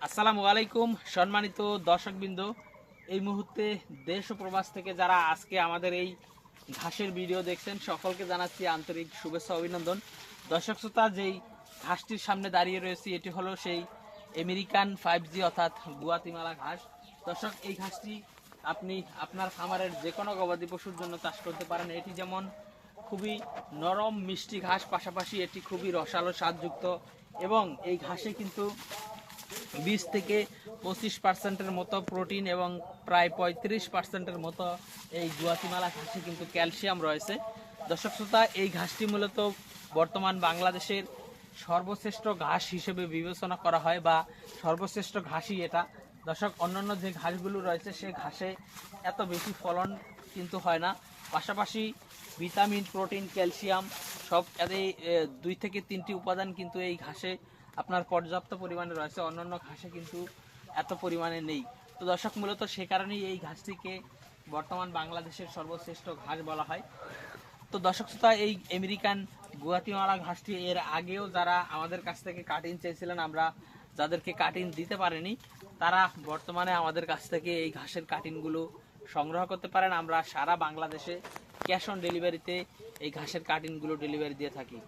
আসসালামু আলাইকুম সম্মানিত দর্শকবৃন্দ। এই মুহূর্তে দেশ ও প্রবাস থেকে যারা আজকে আমাদের এই ঘাসের ভিডিও দেখছেন সকলকে জানাচ্ছি আন্তরিক শুভেচ্ছা অভিনন্দন। দর্শক শ্রোতা, যেই ঘাসটির সামনে দাঁড়িয়ে রয়েছি এটি হলো সেই আমেরিকান 5G অর্থাৎ গুয়াতিমালা ঘাস। দর্শক, এই ঘাসটি আপনি আপনার খামারের যে কোনো গবাদি পশুর জন্য চাষ করতে পারেন। এটি যেমন খুবই নরম মিষ্টি ঘাস, পাশাপাশি এটি খুবই রসালো স্বাদযুক্ত এবং এই ঘাসে কিন্তু 20 থেকে 25% মতো প্রোটিন এবং প্রায় 35% মতো এই গুয়াতিমালা ঘাসে কিন্তু ক্যালসিয়াম রয়েছে। দর্শক শ্রোতা, এই ঘাসটি মূলত বর্তমান বাংলাদেশের সর্বশ্রেষ্ঠ ঘাস হিসেবে বিবেচনা করা হয় বা সর্বশ্রেষ্ঠ ঘাসই এটা। দর্শক, অন্যান্য যে ঘাসগুলো রয়েছে সে ঘাসে এত বেশি ফলন কিন্তু হয় না। পাশাপাশি ভিটামিন, প্রোটিন, ক্যালসিয়াম সব এই 2 থেকে 3টি উপাদান কিন্তু এই ঘাসে আপনার পর্যাপ্ত পরিমাণে রয়েছে, অন্যান্য ঘাসে কিন্তু এত পরিমাণে নেই। তো দর্শক, মূলত সে কারণেই এই ঘাসটিকে বর্তমান বাংলাদেশের সর্বশ্রেষ্ঠ ঘাস বলা হয়। তো দর্শক শ্রোতা, এই আমেরিকান গুয়াতিমালা ঘাসটি এর আগেও যারা আমাদের কাছ থেকে কাটিং চেয়েছিলেন, আমরা যাদেরকে কাটিং দিতে পারিনি, তারা বর্তমানে আমাদের কাছ থেকে এই ঘাসের কাটিংগুলো সংগ্রহ করতে পারেন। আমরা সারা বাংলাদেশে ক্যাশ অন ডেলিভারিতে এই ঘাসের কাটিংগুলো ডেলিভারি দিয়ে থাকি।